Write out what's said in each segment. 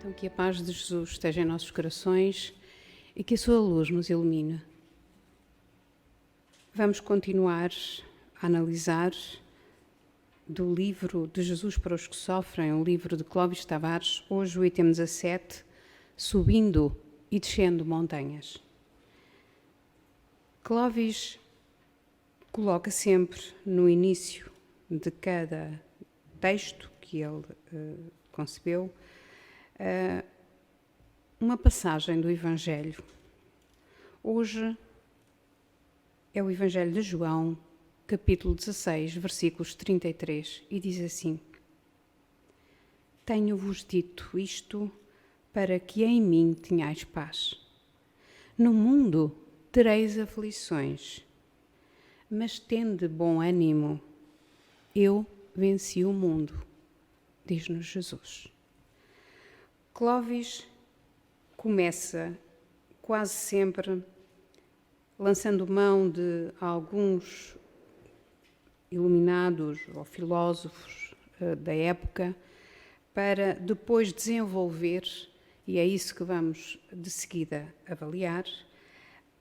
Então, que a paz de Jesus esteja em nossos corações e que a sua luz nos ilumine. Vamos continuar a analisar do livro de Jesus para os que sofrem, o livro de Clóvis Tavares, hoje o item 17, Subindo e Descendo Montanhas. Clóvis coloca sempre no início de cada texto que ele concebeu uma passagem do Evangelho. Hoje é o Evangelho de João, capítulo 16, versículos 33, e diz assim: Tenho-vos dito isto para que em mim tenhais paz. No mundo tereis aflições, mas tende bom ânimo. Eu venci o mundo, diz-nos Jesus. Clóvis começa quase sempre lançando mão de alguns iluminados ou filósofos da época para depois desenvolver, e é isso que vamos de seguida avaliar,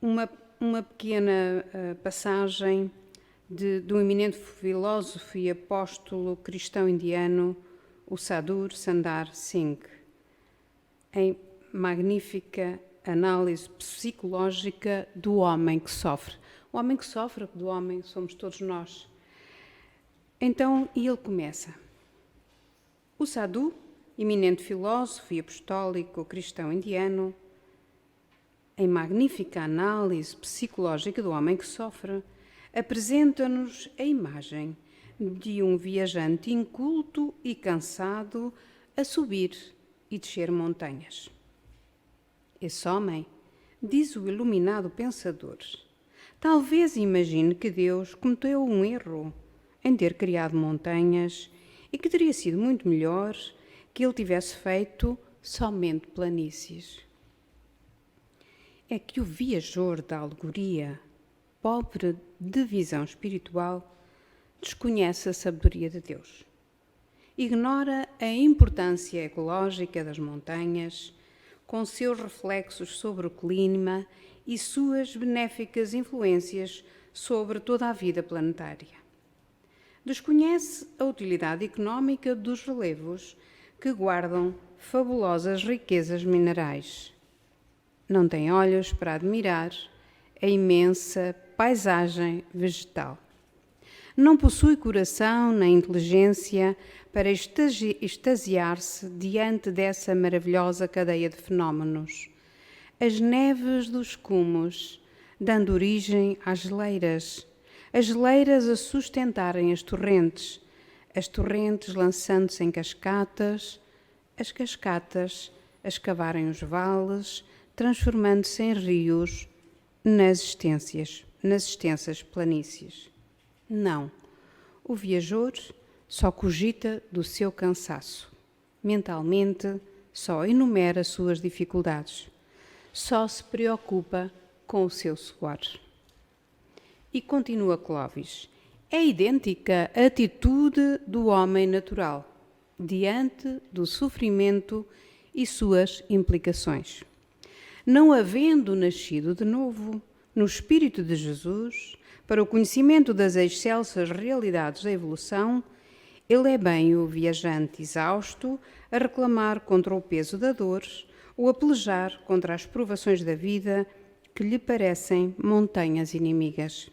uma pequena passagem de um eminente filósofo e apóstolo cristão indiano, o Sadhu Sundar Singh, em magnífica análise psicológica do homem que sofre. O homem que sofre, do homem somos todos nós. Então, e ele começa. O Sadhu, eminente filósofo e apostólico cristão indiano, em magnífica análise psicológica do homem que sofre, apresenta-nos a imagem de um viajante inculto e cansado a subir e descer montanhas. Esse homem, diz o iluminado pensador, talvez imagine que Deus cometeu um erro em ter criado montanhas e que teria sido muito melhor que ele tivesse feito somente planícies. É que o viajor da alegoria, pobre de visão espiritual, desconhece a sabedoria de Deus. Ignora a importância ecológica das montanhas, com seus reflexos sobre o clima e suas benéficas influências sobre toda a vida planetária. Desconhece a utilidade económica dos relevos que guardam fabulosas riquezas minerais. Não tem olhos para admirar a imensa paisagem vegetal. Não possui coração nem inteligência para extasiar-se diante dessa maravilhosa cadeia de fenómenos. As neves dos cumos, dando origem às geleiras, as geleiras a sustentarem as torrentes lançando-se em cascatas, as cascatas a escavarem os vales, transformando-se em rios nas extensas planícies. Não, o viajor só cogita do seu cansaço. Mentalmente, só enumera suas dificuldades. Só se preocupa com o seu suor. E continua Clóvis. É idêntica a atitude do homem natural diante do sofrimento e suas implicações. Não havendo nascido de novo no Espírito de Jesus, para o conhecimento das excelsas realidades da evolução, ele é bem o viajante exausto a reclamar contra o peso da dor ou a pelejar contra as provações da vida que lhe parecem montanhas inimigas.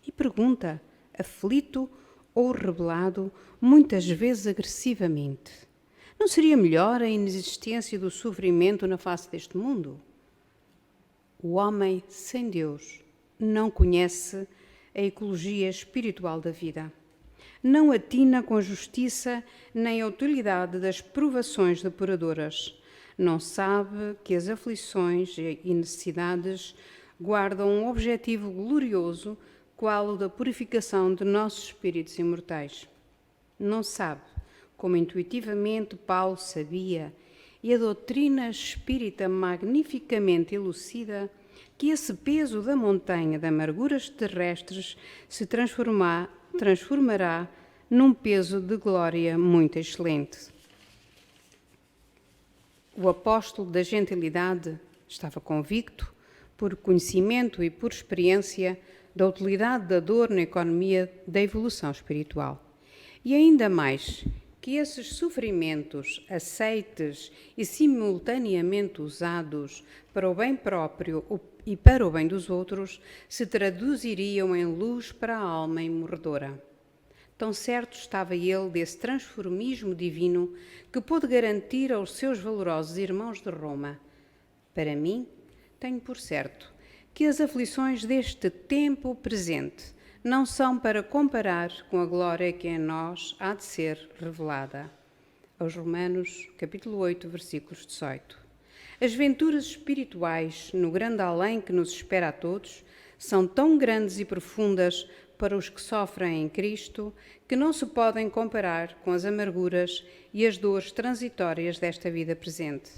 E pergunta, aflito ou rebelado, muitas vezes agressivamente: não seria melhor a inexistência do sofrimento na face deste mundo? O homem sem Deus não conhece a ecologia espiritual da vida. Não atina com a justiça nem a utilidade das provações depuradoras. Não sabe que as aflições e necessidades guardam um objetivo glorioso, qual o da purificação de nossos espíritos imortais. Não sabe, como intuitivamente Paulo sabia, e a doutrina espírita magnificamente elucida, que esse peso da montanha de amarguras terrestres se transformará num peso de glória muito excelente. o apóstolo da gentilidade estava convicto, por conhecimento e por experiência, da utilidade da dor na economia da evolução espiritual. E ainda mais, que esses sofrimentos aceites e simultaneamente usados para o bem próprio e para o bem dos outros se traduziriam em luz para a alma imorredora. Tão certo estava ele desse transformismo divino que pôde garantir aos seus valorosos irmãos de Roma: para mim, tenho por certo que as aflições deste tempo presente não são para comparar com a glória que em nós há de ser revelada. Aos Romanos, capítulo 8, versículos 18. As venturas espirituais no grande além que nos espera a todos são tão grandes e profundas para os que sofrem em Cristo que não se podem comparar com as amarguras e as dores transitórias desta vida presente.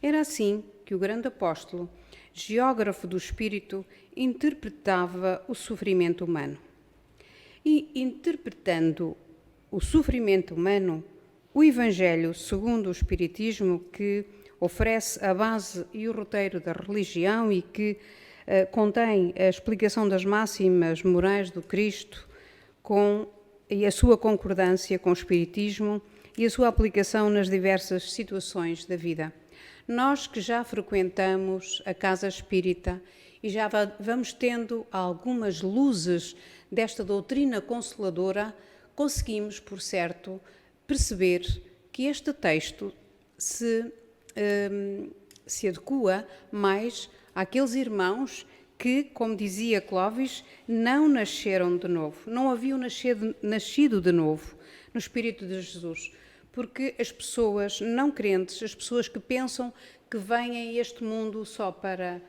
Era assim que o grande apóstolo, geógrafo do Espírito, interpretava o sofrimento humano. E, interpretando o sofrimento humano, o Evangelho, segundo o Espiritismo, que oferece a base e o roteiro da religião e que contém a explicação das máximas morais do Cristo e a sua concordância com o Espiritismo e a sua aplicação nas diversas situações da vida. Nós que já frequentamos a Casa Espírita e já vamos tendo algumas luzes desta doutrina consoladora, conseguimos, por certo, perceber que este texto se adequa mais àqueles irmãos que, como dizia Clovis, não nasceram de novo, não haviam nascido de novo no Espírito de Jesus. Porque as pessoas não crentes, as pessoas que pensam que vêm a este mundo só para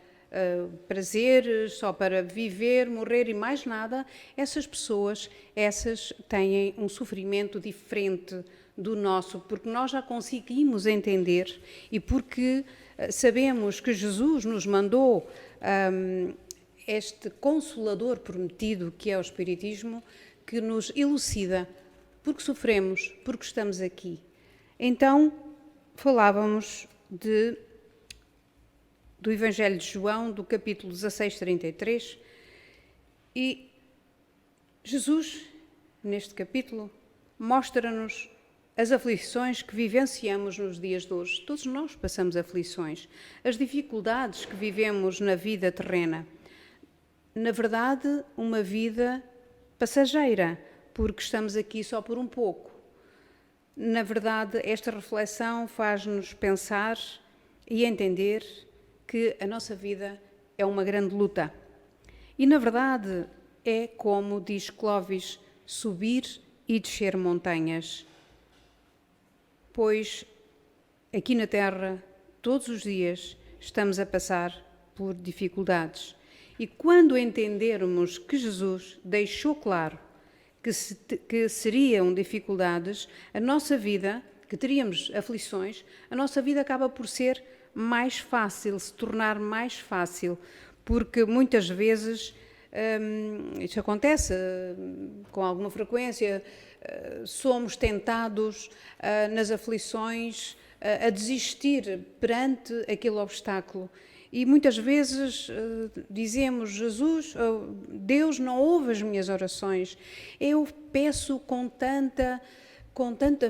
prazeres, só para viver, morrer e mais nada, essas pessoas, têm um sofrimento diferente do nosso, porque nós já conseguimos entender e porque sabemos que Jesus nos mandou este Consolador prometido, que é o Espiritismo, que nos elucida porque sofremos, porque estamos aqui. Então, falávamos do Evangelho de João, do capítulo 16, 33, e Jesus, neste capítulo, mostra-nos as aflições que vivenciamos nos dias de hoje. Todos nós passamos aflições, as dificuldades que vivemos na vida terrena. Na verdade, uma vida passageira, porque estamos aqui só por um pouco. Na verdade, esta reflexão faz-nos pensar e entender que a nossa vida é uma grande luta. E, na verdade, é como diz Clovis, subir e descer montanhas. Pois aqui na Terra, todos os dias, estamos a passar por dificuldades. E quando entendermos que Jesus deixou claro que seriam dificuldades, a nossa vida, que teríamos aflições, a nossa vida acaba por ser mais fácil, se tornar mais fácil, porque muitas vezes isto acontece com alguma frequência, somos tentados nas aflições a desistir perante aquele obstáculo. E muitas vezes dizemos: Jesus, Deus não ouve as minhas orações. Eu peço com tanta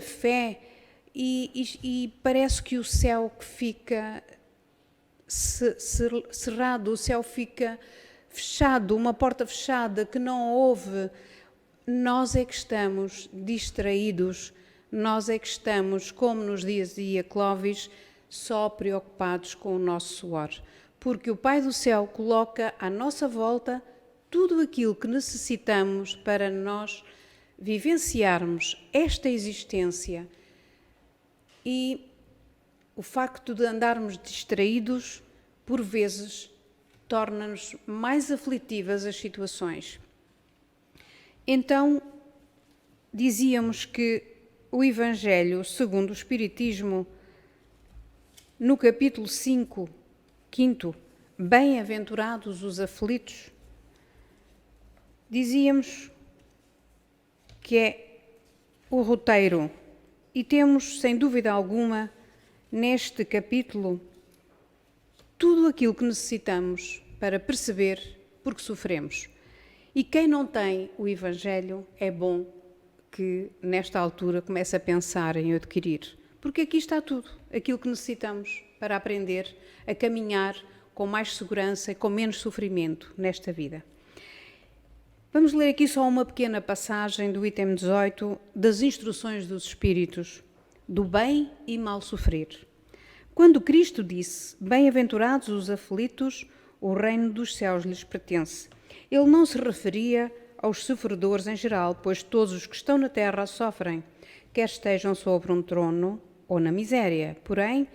fé e parece que o céu fica cerrado, o céu fica fechado, uma porta fechada que não ouve. Nós é que estamos distraídos, nós é que estamos, como nos dizia Clovis, só preocupados com o nosso suor. Porque o Pai do Céu coloca à nossa volta tudo aquilo que necessitamos para nós vivenciarmos esta existência. E o facto de andarmos distraídos, por vezes, torna-nos mais aflitivas as situações. Então, dizíamos que o Evangelho, segundo o Espiritismo, no capítulo 5, 5, Bem-aventurados os aflitos, dizíamos que é o roteiro, e temos, sem dúvida alguma, neste capítulo tudo aquilo que necessitamos para perceber porque sofremos. E quem não tem o Evangelho, é bom que nesta altura comece a pensar em adquirir. Porque aqui está tudo, aquilo que necessitamos para aprender a caminhar com mais segurança e com menos sofrimento nesta vida. Vamos ler aqui só uma pequena passagem do item 18 das instruções dos Espíritos, do bem e mal sofrer. Quando Cristo disse, bem-aventurados os aflitos, o reino dos céus lhes pertence, ele não se referia aos sofredores em geral, pois todos os que estão na terra sofrem, quer estejam sobre um trono ou na miséria. Porém,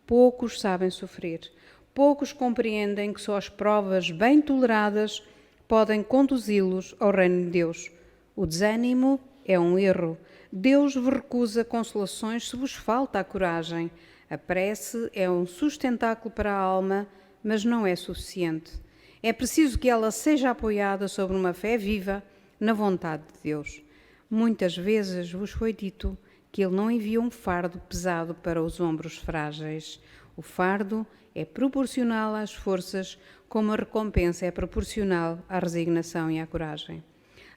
poucos sabem sofrer. Poucos compreendem que só as provas bem toleradas podem conduzi-los ao reino de Deus. O desânimo é um erro. Deus vos recusa consolações se vos falta a coragem. A prece é um sustentáculo para a alma, mas não é suficiente. É preciso que ela seja apoiada sobre uma fé viva na vontade de Deus. Muitas vezes vos foi dito que ele não envia um fardo pesado para os ombros frágeis. O fardo é proporcional às forças, como a recompensa é proporcional à resignação e à coragem.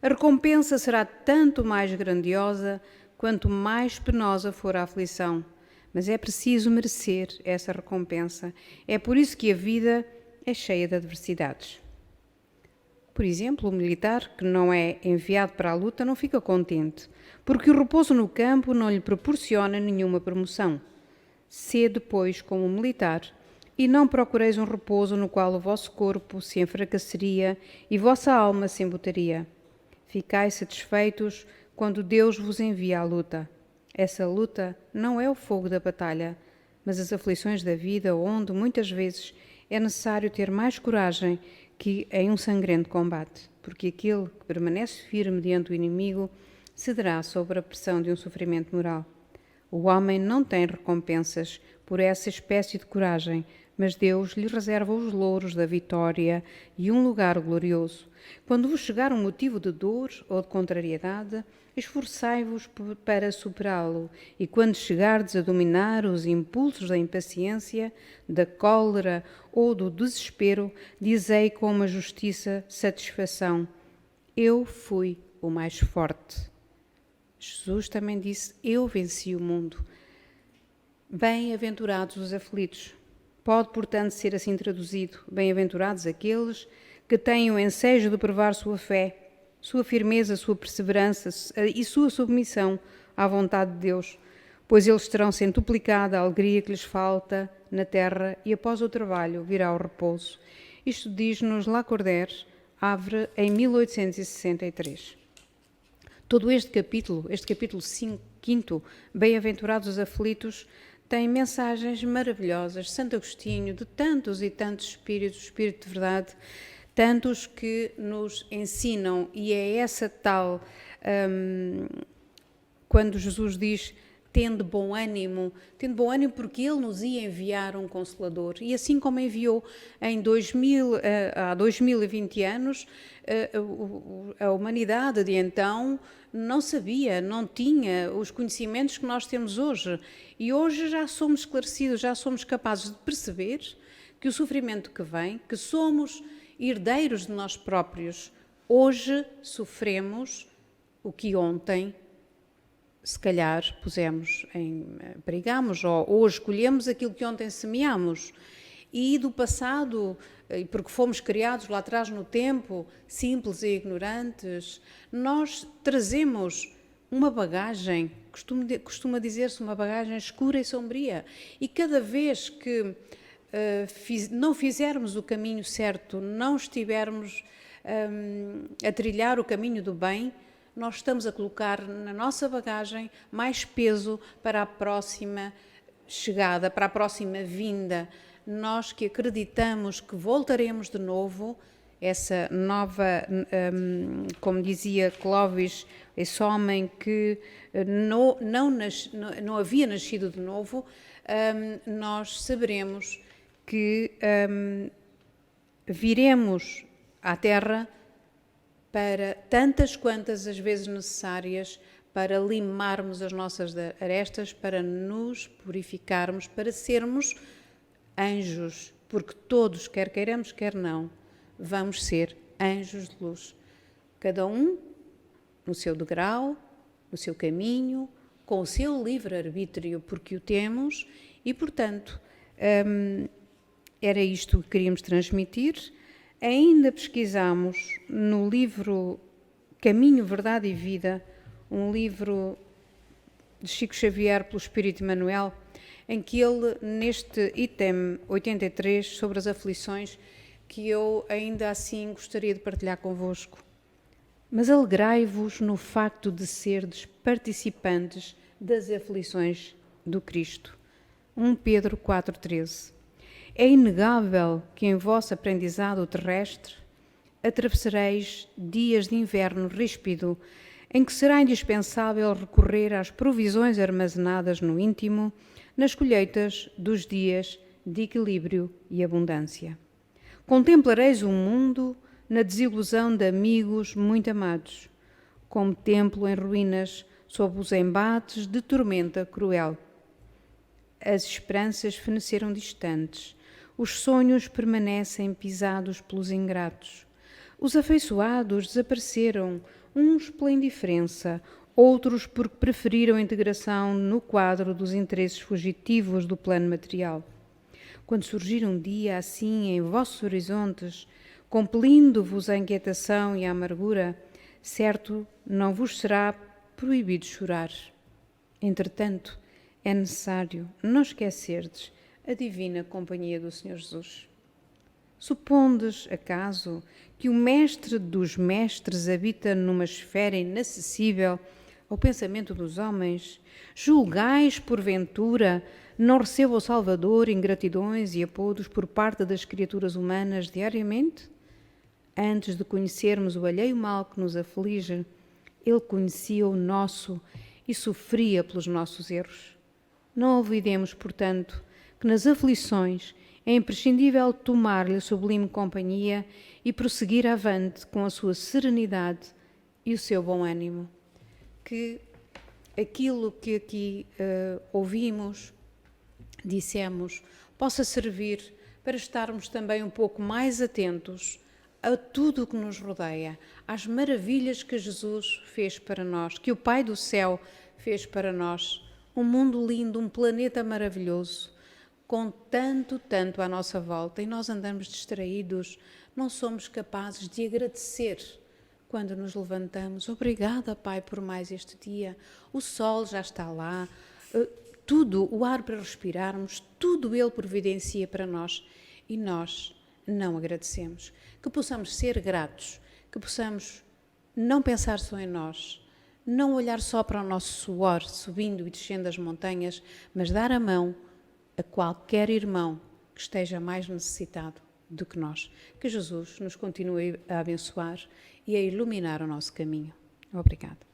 A recompensa será tanto mais grandiosa quanto mais penosa for a aflição, mas é preciso merecer essa recompensa. É por isso que a vida é cheia de adversidades. Por exemplo, o militar que não é enviado para a luta não fica contente, porque o repouso no campo não lhe proporciona nenhuma promoção. Sede, pois, como militar, e não procureis um repouso no qual o vosso corpo se enfraqueceria e vossa alma se embutaria. Ficai satisfeitos quando Deus vos envia à luta. Essa luta não é o fogo da batalha, mas as aflições da vida, onde, muitas vezes, é necessário ter mais coragem que em um sangrento combate, porque aquele que permanece firme diante do inimigo cederá sob a pressão de um sofrimento moral. O homem não tem recompensas por essa espécie de coragem, mas Deus lhe reserva os louros da vitória e um lugar glorioso. Quando vos chegar um motivo de dor ou de contrariedade, esforçai-vos para superá-lo, e quando chegardes a dominar os impulsos da impaciência, da cólera ou do desespero, dizei com uma justiça satisfação: eu fui o mais forte. Jesus também disse: eu venci o mundo. Bem-aventurados os aflitos. Pode, portanto, ser assim traduzido: bem-aventurados aqueles que têm o ensejo de provar sua fé, sua firmeza, sua perseverança e sua submissão à vontade de Deus, pois eles terão centuplicada a alegria que lhes falta na terra e após o trabalho virá o repouso. Isto diz-nos Lacordaire, Havre, em 1863. Todo este capítulo 5º, Bem-aventurados os aflitos, tem mensagens maravilhosas. Santo Agostinho, de tantos e tantos espíritos, o Espírito de Verdade, tantos que nos ensinam, e é essa tal, quando Jesus diz: tende bom ânimo porque Ele nos ia enviar um Consolador. E assim como enviou há 2020 anos, a humanidade de então não sabia, não tinha os conhecimentos que nós temos hoje. E hoje já somos esclarecidos, já somos capazes de perceber que o sofrimento que vem, que somos herdeiros de nós próprios, hoje sofremos o que ontem se calhar perigamos, ou escolhemos aquilo que ontem semeamos. E do passado, porque fomos criados lá atrás no tempo, simples e ignorantes, nós trazemos uma bagagem, costuma dizer-se uma bagagem escura e sombria. E cada vez que não fizermos o caminho certo, não estivermos a trilhar o caminho do bem, nós estamos a colocar na nossa bagagem mais peso para a próxima chegada, para a próxima vinda. Nós que acreditamos que voltaremos de novo, essa nova, como dizia Clovis, esse homem que não havia nascido de novo, nós saberemos que viremos à Terra para tantas quantas as vezes necessárias para limarmos as nossas arestas, para nos purificarmos, para sermos anjos, porque todos, quer queiramos, quer não, vamos ser anjos de luz. Cada um no seu degrau, no seu caminho, com o seu livre-arbítrio, porque o temos, e, portanto, era isto que queríamos transmitir. Ainda pesquisamos no livro Caminho, Verdade e Vida, um livro de Chico Xavier pelo Espírito Emmanuel, em que ele, neste item 83, sobre as aflições, que eu ainda assim gostaria de partilhar convosco. Mas alegrai-vos no facto de serdes participantes das aflições do Cristo. 1 Pedro 4,13. É inegável que em vosso aprendizado terrestre atravessareis dias de inverno ríspido, em que será indispensável recorrer às provisões armazenadas no íntimo, nas colheitas dos dias de equilíbrio e abundância. Contemplareis o mundo na desilusão de amigos muito amados, como templo em ruínas sob os embates de tormenta cruel. As esperanças feneceram distantes, os sonhos permanecem pisados pelos ingratos. Os afeiçoados desapareceram, uns pela indiferença, outros porque preferiram a integração no quadro dos interesses fugitivos do plano material. Quando surgir um dia assim em vossos horizontes, compelindo-vos à inquietação e à amargura, certo não vos será proibido chorar. Entretanto, é necessário não esquecerdes a divina companhia do Senhor Jesus. Supondes, acaso, que o mestre dos mestres habita numa esfera inacessível ao pensamento dos homens? Julgais, porventura, não recebo o Salvador ingratidões e apodos por parte das criaturas humanas diariamente? Antes de conhecermos o alheio mal que nos aflige, ele conhecia o nosso e sofria pelos nossos erros. Não olvidemos, portanto, que nas aflições é imprescindível tomar-lhe sublime companhia e prosseguir avante com a sua serenidade e o seu bom ânimo. Que aquilo que aqui ouvimos, dissemos, possa servir para estarmos também um pouco mais atentos a tudo o que nos rodeia, às maravilhas que Jesus fez para nós, que o Pai do Céu fez para nós. Um mundo lindo, um planeta maravilhoso, com tanto à nossa volta, e nós andamos distraídos, não somos capazes de agradecer quando nos levantamos. Obrigada, Pai, por mais este dia. O sol já está lá, tudo, o ar para respirarmos, tudo Ele providencia para nós e nós não agradecemos. Que possamos ser gratos, que possamos não pensar só em nós, não olhar só para o nosso suor subindo e descendo as montanhas, mas dar a mão a qualquer irmão que esteja mais necessitado do que nós. Que Jesus nos continue a abençoar e a iluminar o nosso caminho. Obrigada.